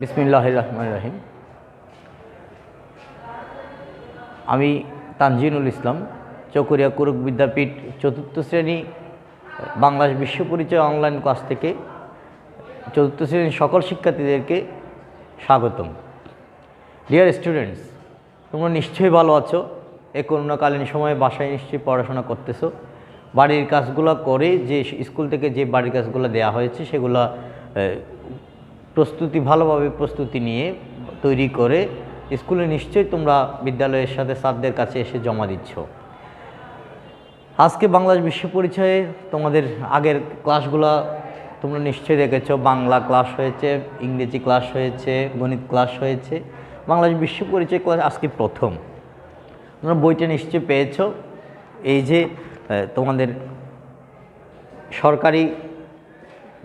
বিসমিল্লাহির রহমানির রহিম। আমি তানজিনুল ইসলাম, চকরিয়া কুরুক বিদ্যাপীঠ চতুর্থ শ্রেণী বাংলাদেশ বিশ্ব পরিচয় অনলাইন ক্লাস থেকে চতুর্থ শ্রেণীর সকল শিক্ষার্থীদেরকে স্বাগতম। ডিয়ার স্টুডেন্টস, তোমরা নিশ্চয়ই ভালো আছো। এই করোনাকালীন সময়ে বাসায় নিশ্চয়ই পড়াশোনা করতেছো। বাড়ির কাজগুলো করে যে স্কুল থেকে যে বাড়ির কাজগুলো দেওয়া হয়েছে সেগুলো ভালোভাবে প্রস্তুতি নিয়ে তৈরি করে স্কুলে নিশ্চয়ই তোমরা বিদ্যালয়ের সাথে স্যারদের কাছে এসে জমা দিচ্ছ। আজকে বাংলাদেশ বিশ্ব পরিচয়ে তোমাদের আগের ক্লাসগুলো তোমরা নিশ্চয়ই দেখেছো। বাংলা ক্লাস হয়েছে, ইংরেজি ক্লাস হয়েছে, গণিত ক্লাস হয়েছে। বাংলাদেশ বিশ্ব পরিচয় ক্লাস আজকে প্রথম। তোমরা বইটা নিশ্চয়ই পেয়েছো। এই যে তোমাদের সরকারি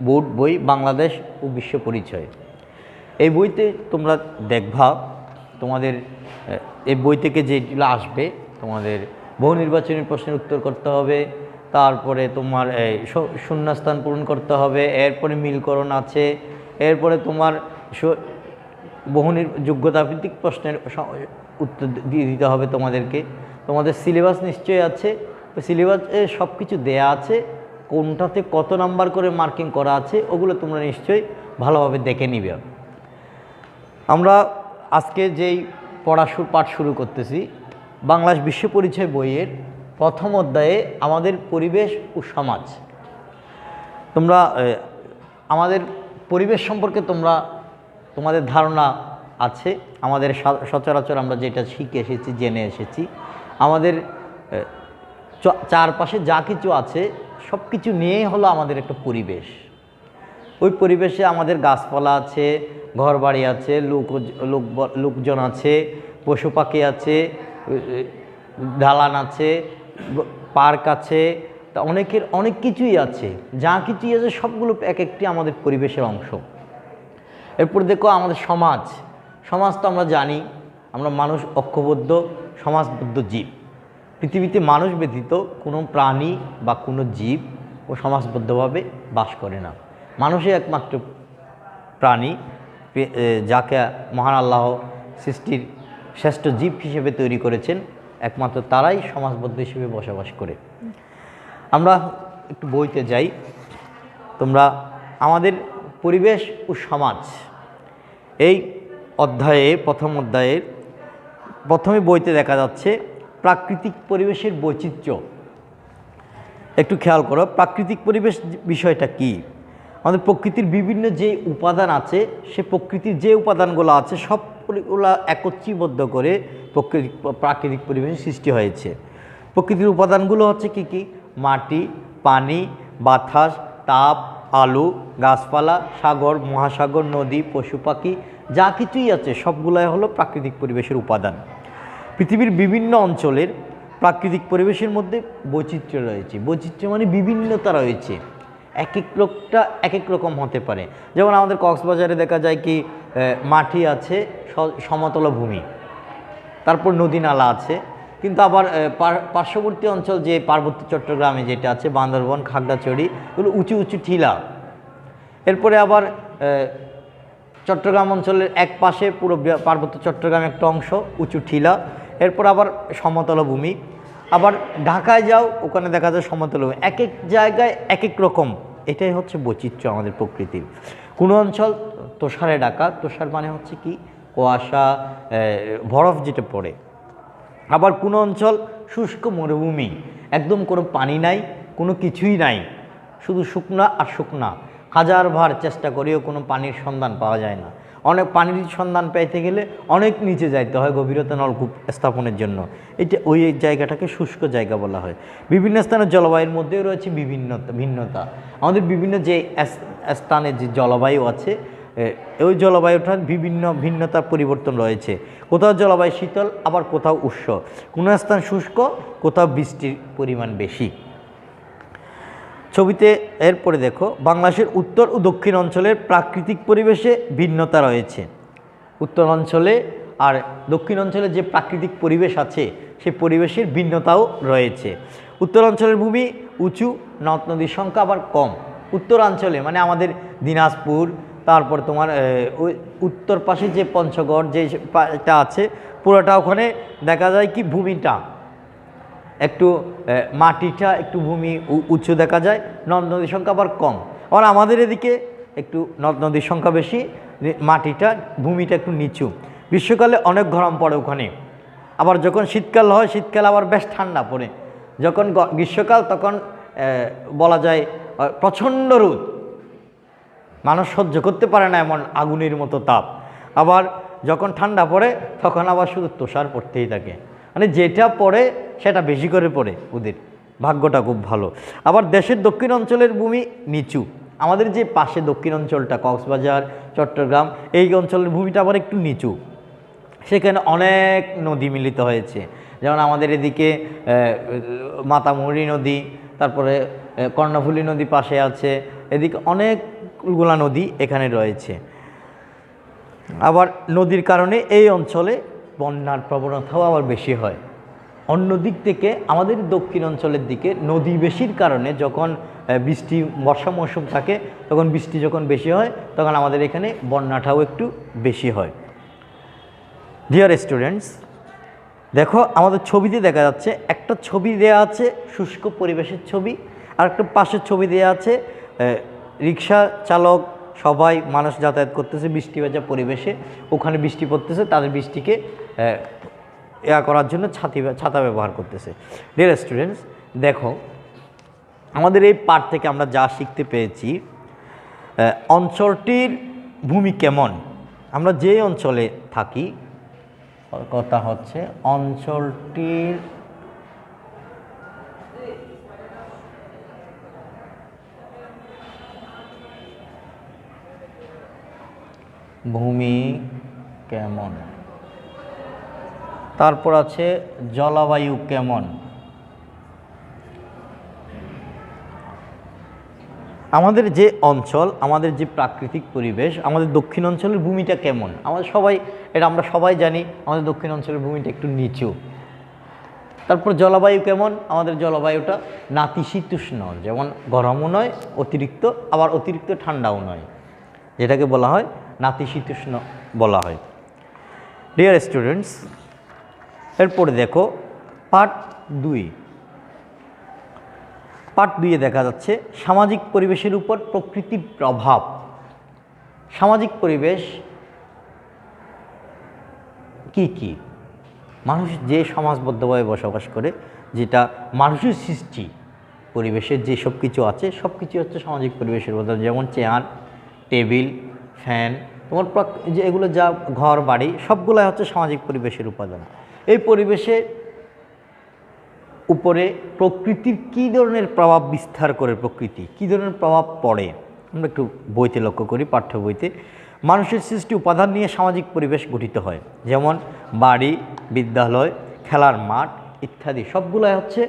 বোর্ড বই বাংলাদেশ ও বিশ্ব পরিচয়, এই বইতে তোমরা দেখবা তোমাদের এই বই থেকে যেগুলো আসবে, তোমাদের বহু নির্বাচনী প্রশ্নের উত্তর করতে হবে, তারপরে তোমার শূন্যস্থান পূরণ করতে হবে, এরপরে মিলকরণ আছে, এরপরে তোমার বহু যোগ্যতাভিত্তিক প্রশ্নের উত্তর দিয়ে দিতে হবে তোমাদেরকে। তোমাদের সিলেবাস নিশ্চয়ই আছে, সিলেবাসে সব কিছু দেয়া আছে, কোনটাতে কত নাম্বার করে মার্কিং করা আছে ওগুলো তোমরা নিশ্চয়ই ভালোভাবে দেখে নিবে। আমরা আজকে যেই পাঠ শুরু করতেছি, বাংলাদেশ বিশ্ব পরিচয় বইয়ের প্রথম অধ্যায়ে আমাদের পরিবেশ ও সমাজ। তোমরা আমাদের পরিবেশ সম্পর্কে তোমাদের ধারণা আছে। আমাদের সচরাচর আমরা যেটা শিখে এসেছি, জেনে এসেছি, আমাদের চারপাশে যা কিছু আছে সব কিছু নিয়েই হলো আমাদের একটা পরিবেশ। ওই পরিবেশে আমাদের গাছপালা আছে, ঘরবাড়ি আছে, লোকজন আছে, পশু পাখি আছে, দালান আছে, পার্ক আছে, তা অনেক কিছুই আছে। যা কিছুই আছে সবগুলো এক একটি আমাদের পরিবেশের অংশ। এরপর দেখো আমাদের সমাজ তো আমরা জানি, আমরা মানুষ ঐক্যবদ্ধ সমাজবদ্ধ জীব। পৃথিবীতে মানুষ ব্যতীত কোনো প্রাণী বা কোনো জীব ও সমাজবদ্ধভাবে বাস করে না। মানুষই একমাত্র প্রাণী যাকে মহান আল্লাহ সৃষ্টির শ্রেষ্ঠ জীব হিসেবে তৈরি করেছেন। একমাত্র তারাই সমাজবদ্ধ হিসেবে বসবাস করে। আমরা একটু বইতে যাই। তোমরা আমাদের পরিবেশ ও সমাজ এই প্রথম অধ্যায়ের প্রথমে বইতে দেখা যাচ্ছে প্রাকৃতিক পরিবেশের বৈচিত্র্য। একটু খেয়াল করো, প্রাকৃতিক পরিবেশ বিষয়টা কি? আমাদের প্রকৃতির বিভিন্ন যে উপাদান আছে, সে প্রকৃতির যে উপাদানগুলো আছে সবগুলো একত্রীবদ্ধ করে প্রাকৃতিক পরিবেশের সৃষ্টি হয়েছে। প্রকৃতির উপাদানগুলো হচ্ছে কি কি? মাটি, পানি, বাতাস, তাপ, আলো, গাছপালা, সাগর, মহাসাগর, নদী, পশু পাখি, যা কিছুই আছে সবগুলাই হলো প্রাকৃতিক পরিবেশের উপাদান। পৃথিবীর বিভিন্ন অঞ্চলের প্রাকৃতিক পরিবেশের মধ্যে বৈচিত্র্য রয়েছে। বৈচিত্র্য মানে বিভিন্নতা রয়েছে, এক এক লোকটা এক এক রকম হতে পারে। যেমন আমাদের কক্সবাজারে দেখা যায় কি মাটি আছে, সমতল ভূমি, তারপর নদী নালা আছে, কিন্তু আবার পার্শ্ববর্তী অঞ্চল যে পার্বত্য চট্টগ্রামে যেটা আছে, বান্দরবন, খাগড়াছড়ি, এগুলো উঁচু উঁচু টিলা। এরপরে আবার চট্টগ্রাম অঞ্চলের এক পাশে পুরো পার্বত্য চট্টগ্রাম একটা অংশ উঁচু টিলা, এরপর আবার সমতল ভূমি। আবার ঢাকায় যাও, ওখানে দেখা যায় সমতল ভূমি। এক এক জায়গায় এক এক রকম। এটাই হচ্ছে বৈচিত্র্য আমাদের প্রকৃতির। কোনো অঞ্চল তুষারে ঢাকা, তুষার মানে হচ্ছে কি? কুয়াশা, বরফ যেটা পড়ে। আবার কোনো অঞ্চল শুষ্ক মরুভূমি, একদম কোনো পানি নাই, কোনো কিছুই নাই, শুধু শুকনা আর শুকনা। হাজারবার চেষ্টা করেও কোনো পানির সন্ধান পাওয়া যায় না। অনেক পানির সন্ধান পেতে গেলে অনেক নিচে যাইতে হয় গভীরতা নলকূপ স্থাপনের জন্য। ওই জায়গাটাকে শুষ্ক জায়গা বলা হয়। বিভিন্ন স্থানের জলবায়ুর মধ্যেও রয়েছে ভিন্নতা। আমাদের বিভিন্ন যে স্থানে যে জলবায়ু আছে, ওই জলবায়ুটার ভিন্নতার পরিবর্তন রয়েছে। কোথাও জলবায়ু শীতল, আবার কোথাও উষ্ণ। কোনো স্থান শুষ্ক, কোথাও বৃষ্টির পরিমাণ বেশি। ছবিতে এরপরে দেখো, বাংলাদেশের উত্তর ও দক্ষিণ অঞ্চলের প্রাকৃতিক পরিবেশে ভিন্নতা রয়েছে। উত্তর অঞ্চলে আর দক্ষিণ অঞ্চলে যে প্রাকৃতিক পরিবেশ আছে, সেই পরিবেশের ভিন্নতাও রয়েছে। উত্তর অঞ্চলের ভূমি উঁচু, নদ নদীর সংখ্যা আবার কম। উত্তরাঞ্চলে মানে আমাদের দিনাজপুর, তারপর তোমার ওই উত্তর পাশে যে পঞ্চগড় যে এটা আছে পুরোটা ওখানে দেখা যায় কি ভূমিটা একটু মাটিটা একটু ভূমি উঁচু দেখা যায়, নদ নদীর সংখ্যা আবার কম। আর আমাদের এদিকে একটু নদ নদীর সংখ্যা বেশি, মাটিটা ভূমিটা একটু নিচু। গ্রীষ্মকালে অনেক গরম পড়ে ওখানে, আবার যখন শীতকাল হয় শীতকালে আবার বেশ ঠান্ডা পড়ে। যখন গ্রীষ্মকাল তখন বলা যায় প্রচণ্ড রোদ, মানুষ সহ্য করতে পারে না এমন আগুনের মতো তাপ। আবার যখন ঠান্ডা পড়ে তখন আবার শুধু তুষার পড়তেই থাকে, মানে যেটা পড়ে সেটা বেশি করে পড়ে, ওদের ভাগ্যটা খুব ভালো। আবার দেশের দক্ষিণ অঞ্চলের ভূমি নিচু, আমাদের যে পাশে দক্ষিণ অঞ্চলটা কক্সবাজার চট্টগ্রাম এই অঞ্চলের ভূমিটা আবার একটু নিচু, সেখানে অনেক নদী মিলিত হয়েছে। যেমন আমাদের এদিকে মাতামুহুরী নদী, তারপরে কর্ণফুলী নদী পাশে আছে, এদিকে অনেকগুলা নদী এখানে রয়েছে। আবার নদীর কারণে এই অঞ্চলে বন্যার প্রবণতাও আবার বেশি হয়। অন্য দিক থেকে আমাদের দক্ষিণ অঞ্চলের দিকে নদী বেশির কারণে যখন বৃষ্টি বর্ষা মৌসুম থাকে তখন বৃষ্টি যখন বেশি হয় তখন আমাদের এখানে বন্যাটাও একটু বেশি হয়। ডিয়ার স্টুডেন্টস, দেখো আমাদের ছবিতে দেখা যাচ্ছে একটা ছবি দেয়া আছে শুষ্ক পরিবেশের ছবি, আর একটা পাশের ছবি দেয়া আছে রিক্সা চালক সবাই মানুষ যাতায়াত করতেছে বৃষ্টি ভেজা পরিবেশে, ওখানে বৃষ্টি পড়তেছে, তাদের বৃষ্টিকে করার জন্য ছাতা ব্যবহার করতেছে। ডিয়ার স্টুডেন্টস, দেখো আমাদের এই পাঠ থেকে আমরা যা শিখতে পেয়েছি, অঞ্চলটির ভূমি কেমন, আমরা যে অঞ্চলে থাকি, কথা হচ্ছে অঞ্চলটির ভূমি কেমন, তারপর আছে জলবায়ু কেমন। আমাদের যে অঞ্চল, আমাদের যে প্রাকৃতিক পরিবেশ, আমাদের দক্ষিণ অঞ্চলের ভূমিটা কেমন, আমরা সবাই জানি আমাদের দক্ষিণ অঞ্চলের ভূমিটা একটু নিচু। তারপর জলবায়ু কেমন, আমাদের জলবায়ুটা নাতিশীতোষ্ণ, যেমন গরমও নয় অতিরিক্ত, আবার অতিরিক্ত ঠান্ডাও নয়, যেটাকে বলা হয় নাতিশীতোষ্ণ বলা হয়। ডিয়ার স্টুডেন্টস, এরপরে দেখো পার্ট 2। পার্ট 2-এ দেখা যাচ্ছে সামাজিক পরিবেশের উপর প্রকৃতির প্রভাব। সামাজিক পরিবেশ কি কি? মানুষ যে সমাজবদ্ধভাবে বসবাস করে, যেটা মানুষের সৃষ্টি, পরিবেশের যে সব কিছু আছে সব কিছু হচ্ছে সামাজিক পরিবেশের উপাদান। যেমন চেয়ার, টেবিল, ফ্যান, তোমার যে এগুলো যা ঘর বাড়ি সবগুলাই হচ্ছে সামাজিক পরিবেশের উপাদান। এই পরিবেশের উপরে প্রকৃতির কী ধরনের প্রভাব বিস্তার করে, প্রকৃতি কী ধরনের প্রভাব পড়ে, আমরা একটু বইতে লক্ষ্য করি। পাঠ্য বইতে মানুষের সৃষ্টি উপাদান নিয়ে সামাজিক পরিবেশ গঠিত হয়, যেমন বাড়ি, বিদ্যালয়, খেলার মাঠ ইত্যাদি সবগুলাই হচ্ছে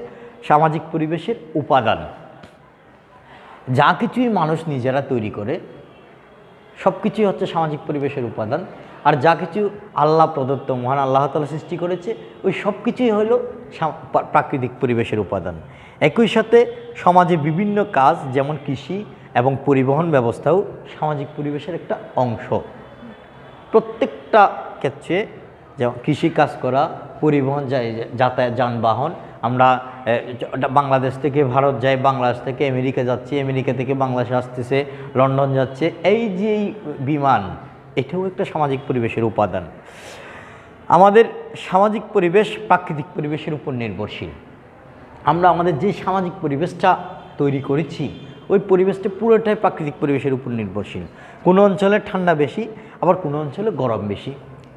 সামাজিক পরিবেশের উপাদান। যা কিছুই মানুষ নিজেরা তৈরি করে সব কিছুই হচ্ছে সামাজিক পরিবেশের উপাদান। আর যা কিছু আল্লাহ প্রদত্ত, মহান আল্লাহ তাআলা সৃষ্টি করেছে, ওই সব কিছুই হলো প্রাকৃতিক পরিবেশের উপাদান। একই সাথে সমাজে বিভিন্ন কাজ যেমন কৃষি এবং পরিবহন ব্যবস্থাও সামাজিক পরিবেশের একটা অংশ। প্রত্যেকটা ক্ষেত্রে যেমন কৃষি কাজ করা, পরিবহন যাতায়াত, যানবাহন, আমরা বাংলাদেশ থেকে ভারত যাই, বাংলাদেশ থেকে আমেরিকা যাচ্ছি, আমেরিকা থেকে বাংলাদেশে আসতেছে, লন্ডন যাচ্ছে, এই যে বিমান, এটাও একটা সামাজিক পরিবেশের উপাদান। আমাদের সামাজিক পরিবেশ প্রাকৃতিক পরিবেশের উপর নির্ভরশীল। আমরা আমাদের যে সামাজিক পরিবেশটা তৈরি করেছি ওই পরিবেশটা পুরোটাই প্রাকৃতিক পরিবেশের উপর নির্ভরশীল। কোনো অঞ্চলে ঠান্ডা বেশি, আবার কোনো অঞ্চলে গরম বেশি,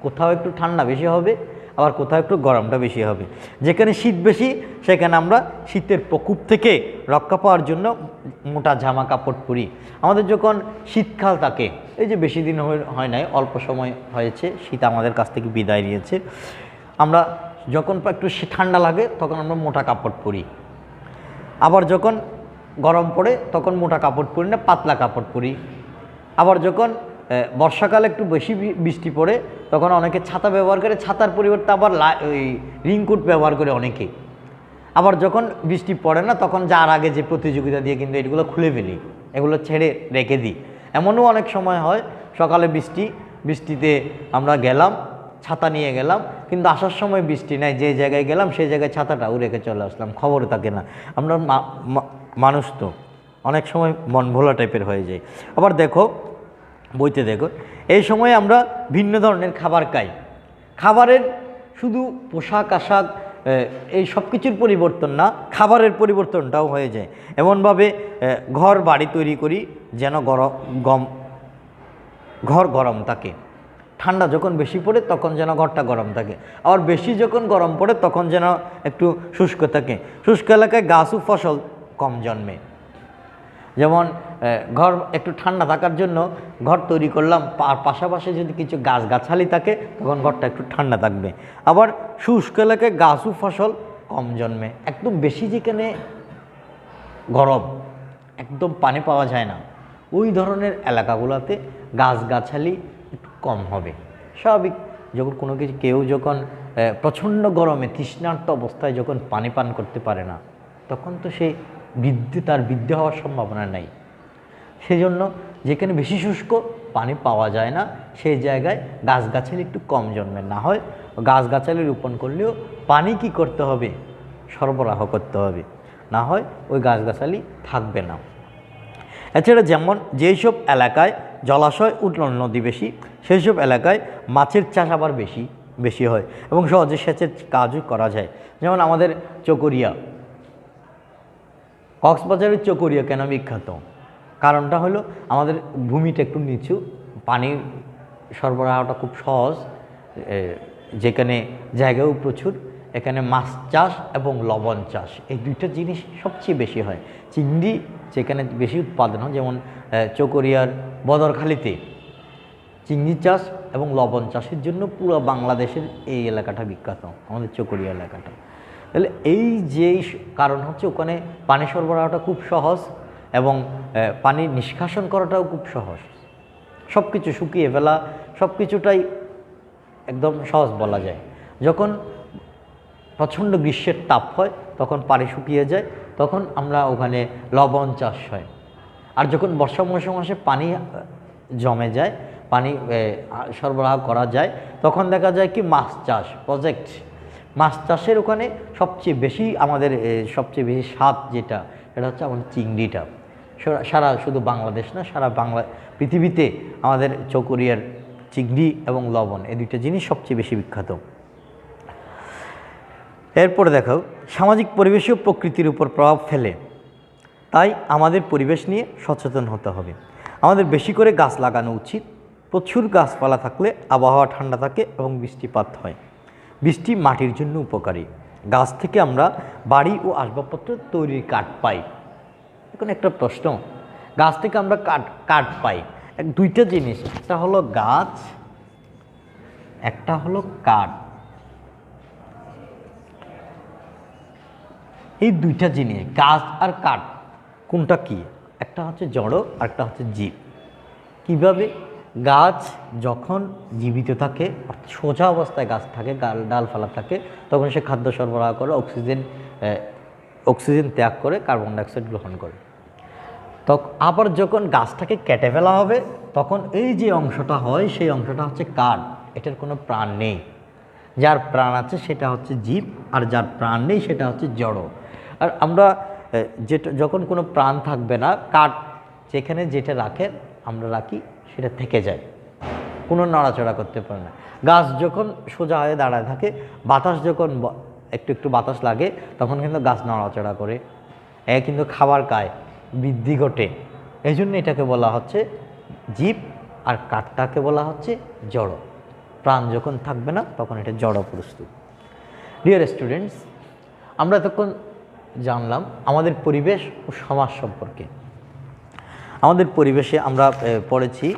কোথাও একটু ঠান্ডা বেশি হবে, আবার কোথাও একটু গরমটা বেশি হবে। যেখানে শীত বেশি সেখানে আমরা শীতের প্রকোপ থেকে রক্ষা পাওয়ার জন্য মোটা জামা কাপড় পরি। আমাদের যখন শীতকাল থাকে, এই যে বেশি দিন হয় নাই, অল্প সময় হয়েছে শীত আমাদের কাছ থেকে বিদায় নিয়েছে, আমরা যখন একটু ঠান্ডা লাগে তখন আমরা মোটা কাপড় পরি। আবার যখন গরম পড়ে তখন মোটা কাপড় পরি না, পাতলা কাপড় পরি। আবার যখন বর্ষাকালে একটু বেশি বৃষ্টি পড়ে তখন অনেকে ছাতা ব্যবহার করে, ছাতার পরিবর্তে আবার ওই রেইনকোট ব্যবহার করে অনেকে। আবার যখন বৃষ্টি পড়ে না তখন যার আগে যে প্রতিযোগিতা দিয়ে কিন্তু এগুলো খুলে ফেলি, এগুলো ছেড়ে রেখে দিই। এমনও অনেক সময় হয় সকালে বৃষ্টিতে আমরা গেলাম, ছাতা নিয়ে গেলাম, কিন্তু আসার সময় বৃষ্টি নাই, যে জায়গায় গেলাম সেই জায়গায় ছাতাটাও রেখে চলে আসলাম, খবর থাকে না। আমরা মানুষ তো অনেক সময় মন ভোলা টাইপের হয়ে যায়। আবার দেখো, বইতে দেখো, এই সময় আমরা ভিন্ন ধরনের খাবার খাই। খাবারের শুধু পোশাক আশাক এই সব কিছুর পরিবর্তন না, খাবারের পরিবর্তনটাও হয়ে যায়। এমনভাবে ঘর বাড়ি তৈরি করি যেন ঘর গরম থাকে, ঠান্ডা যখন বেশি পড়ে তখন যেন ঘরটা গরম থাকে, আবার বেশি যখন গরম পড়ে তখন যেন একটু শুষ্ক থাকে। শুষ্ক এলাকায় গাছ ও ফসল কম জন্মে। যেমন ঘর একটু ঠান্ডা থাকার জন্য ঘর তৈরি করলাম, আর পাশাপাশি যদি কিছু গাছগাছালি থাকে তখন ঘরটা একটু ঠান্ডা থাকবে। আবার শুষ্ক এলাকায় গাছ ও ফসল কম জন্মে। একদম বেশি যেখানে গরম, একদম পানি পাওয়া যায় না, ওই ধরনের এলাকাগুলোতে গাছগাছালি একটু কম হবে। স্বাভাবিক, যখন কোনো কিছু কেউ যখন প্রচণ্ড গরমে তৃষ্ণার্ত অবস্থায় যখন পানি পান করতে পারে না, তখন তো সে তার বৃদ্ধি হওয়ার সম্ভাবনা নাই। সেজন্য যেখানে বেশি শুষ্ক, পানি পাওয়া যায় না, সেই জায়গায় গাছগাছালি একটু কম জন্মে। না হয় গাছগাছালি রোপণ করলেও পানি কি করতে হবে, সরবরাহ করতে হবে, না হয় ওই গাছগাছালি থাকবে না। এছাড়া যেমন যেই সব এলাকায় জলাশয় ও নদী বেশি, সেই সব এলাকায় মাছের চাষ আবার বেশি হয় এবং সহজে সেচের কাজও করা যায়। যেমন আমাদের চকরিয়া, কক্সবাজারের চকরিয়া কেন বিখ্যাত? কারণটা হলো আমাদের ভূমিটা একটু নিচু, পানির সরবরাহটা খুব সহজ, যেখানে জায়গাও প্রচুর, এখানে মাছ চাষ এবং লবণ চাষ এই দুইটা জিনিস সবচেয়ে বেশি হয়। চিংড়ি যেখানে বেশি উৎপাদন হয়, যেমন চকরিয়ার বদরখালিতে চিংড়ি চাষ এবং লবণ চাষের জন্য পুরো বাংলাদেশের এই এলাকাটা বিখ্যাত, আমাদের চকরিয়া এলাকাটা। তাহলে এই যেই কারণ হচ্ছে ওখানে পানি সরবরাহটা খুব সহজ এবং পানি নিষ্কাশন করাটাও খুব সহজ, সব কিছু শুকিয়ে ফেলা সব কিছুটাই একদম সহজ বলা যায়। যখন প্রচণ্ড গ্রীষ্মের তাপ হয় তখন পানি শুকিয়ে যায়, তখন আমরা ওখানে লবণ চাষ হয়। আর যখন বর্ষা মৌসুম আসে, পানি জমে যায়, পানি সরবরাহ করা যায়, তখন দেখা যায় কি মাছ চাষ প্রজেক্ট, মাছ চাষের ওখানে সবচেয়ে বেশি আমাদের সবচেয়ে বেশি স্বাদ যেটা, সেটা হচ্ছে আমাদের চিংড়িটা। সারা শুধু বাংলাদেশ না, সারা পৃথিবীতে আমাদের চকরিয়ার চিংড়ি এবং লবণ এই দুইটা জিনিস সবচেয়ে বেশি বিখ্যাত। এরপরে দেখো, সামাজিক পরিবেশও প্রকৃতির উপর প্রভাব ফেলে, তাই আমাদের পরিবেশ নিয়ে সচেতন হতে হবে। আমাদের বেশি করে গাছ লাগানো উচিত। প্রচুর গাছপালা থাকলে আবহাওয়া ঠান্ডা থাকে এবং বৃষ্টিপাত হয়। বৃষ্টি মাটির জন্য উপকারী। গাছ থেকে আমরা বাড়ি ও আসবাবপত্র তৈরির কাঠ পাই। এখন একটা প্রশ্ন, গাছ থেকে আমরা কাঠ পাই, দুইটা জিনিস, একটা হলো গাছ, একটা হলো কাঠ। এই দুইটা জিনিস, গাছ আর কাঠ, কোনটা কি? একটা হচ্ছে জড় আর একটা হচ্ছে জীব। কিভাবে? গাছ যখন জীবিত থাকে, সোজা অবস্থায় গাছ থাকে, ডালপালা থাকে, তখন সে খাদ্য সরবরাহ করে, অক্সিজেন ত্যাগ করে, কার্বন ডাইঅক্সাইড গ্রহণ করে। আবার যখন গাছটাকে কেটে ফেলা হবে, তখন এই যে অংশটা হয় সেই অংশটা হচ্ছে কাঠ। এটার কোনো প্রাণ নেই। যার প্রাণ আছে সেটা হচ্ছে জীব, আর যার প্রাণ নেই সেটা হচ্ছে জড়। আর আমরা যখন কোনো প্রাণ থাকবে না, কাঠ যেখানে যেটা আমরা রাখি সেটা থেকে যায়, কোনো নড়াচড়া করতে পারে না। গাছ যখন সোজা হয়ে দাঁড়ায় থাকে, বাতাস যখন একটু বাতাস লাগে, তখন কিন্তু গাছ নড়াচড়া করে, কিন্তু খাবার খায়, বৃদ্ধি ঘটে। এই জন্য এটাকে বলা হচ্ছে জীব, আর কাঠটাকে বলা হচ্ছে জড়। প্রাণ যখন থাকবে না তখন এটা জড় প্রস্তুত। ডিয়ার স্টুডেন্টস, আমরা তখন জানলাম আমাদের পরিবেশ ও সমাজ সম্পর্কে। আমাদের পরিবেশে আমরা পড়েছি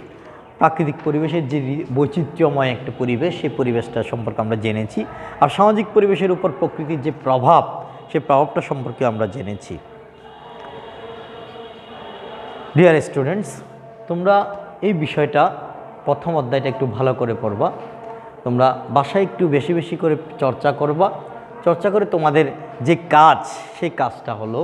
প্রাকৃতিক পরিবেশের যে বৈচিত্র্যময় একটা পরিবেশ, সেই পরিবেশটা সম্পর্কে আমরা জেনেছি। আর সামাজিক পরিবেশের উপর প্রকৃতির যে প্রভাব, সেই প্রভাবটা সম্পর্কে আমরা জেনেছি। ডিয়ার স্টুডেন্টস, তোমরা এই বিষয়টা প্রথম অধ্যায়টা একটু ভালো করে পড়বা, তোমরা বাসায় একটু বেশি বেশি করে চর্চা করবা। চর্চা করে তোমাদের যে কাজ, সেই কাজটা হলো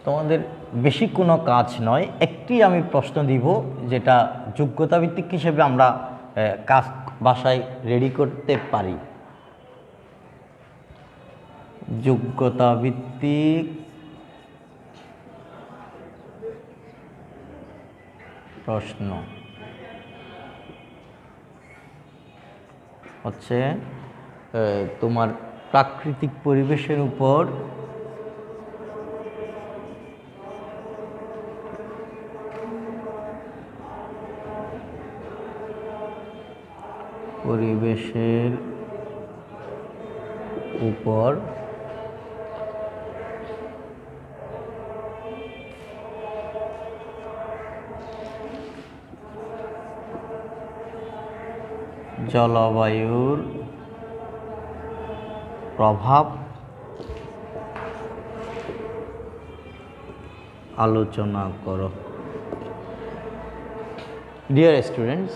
তোমাদের বেশি কোনো কাজ নয়, একটি আমি প্রশ্ন দিব যেটা যোগ্যতা ভিত্তিক হিসেবে আমরা কাজ বাসায় রেডি করতে পারি। যোগ্যতা ভিত্তিক প্রশ্ন হচ্ছে তোমার প্রাকৃতিক পরিবেশের উপর জলবায়ুর প্রভাব আলোচনা করো। ডিয়ার স্টুডেন্টস,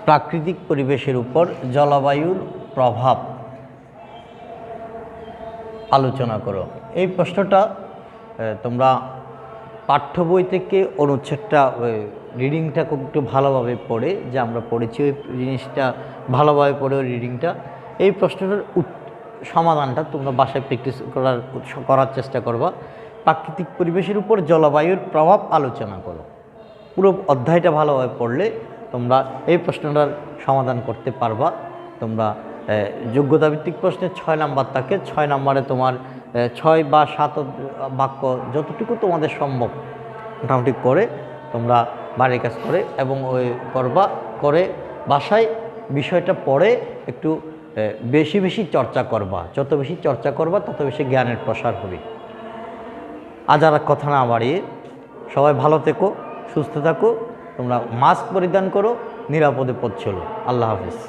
প্রাকৃতিক পরিবেশের উপর জলবায়ুর প্রভাব আলোচনা করো। এই প্রশ্নটা তোমরা পাঠ্য বই থেকে অনুচ্ছেদটা রিডিংটা একটু ভালোভাবে পড়ে, যে আমরা পড়েছি ওই জিনিসটা ভালোভাবে পড়ে ওই রিডিংটা, এই প্রশ্নটার সমাধানটা তোমরা বাসায় প্র্যাকটিস করার চেষ্টা করবা। প্রাকৃতিক পরিবেশের উপর জলবায়ুর প্রভাব আলোচনা করো। পুরো অধ্যায়টা ভালোভাবে পড়লে তোমরা এই প্রশ্নটার সমাধান করতে পারবা। তোমরা যোগ্যতা ভিত্তিক প্রশ্নে 6 নাম্বার থাকে, 6 নাম্বারে তোমার 6 বা 7 বাক্য যতটুকু তোমাদের সম্ভব মোটামুটি করে তোমরা বাড়ির কাজ করে এবং ওই করে বাসায় বিষয়টা পড়ে একটু বেশি বেশি চর্চা করবা। যত বেশি চর্চা করবা তত বেশি জ্ঞানের প্রসার হবে। আজ আর কথা না বাড়িয়ে সবাই ভালো থেকো, সুস্থ থাকো, তোমরা মাস্ক পরিধান করো, নিরাপদে পথ চলো। আল্লাহ হাফেজ।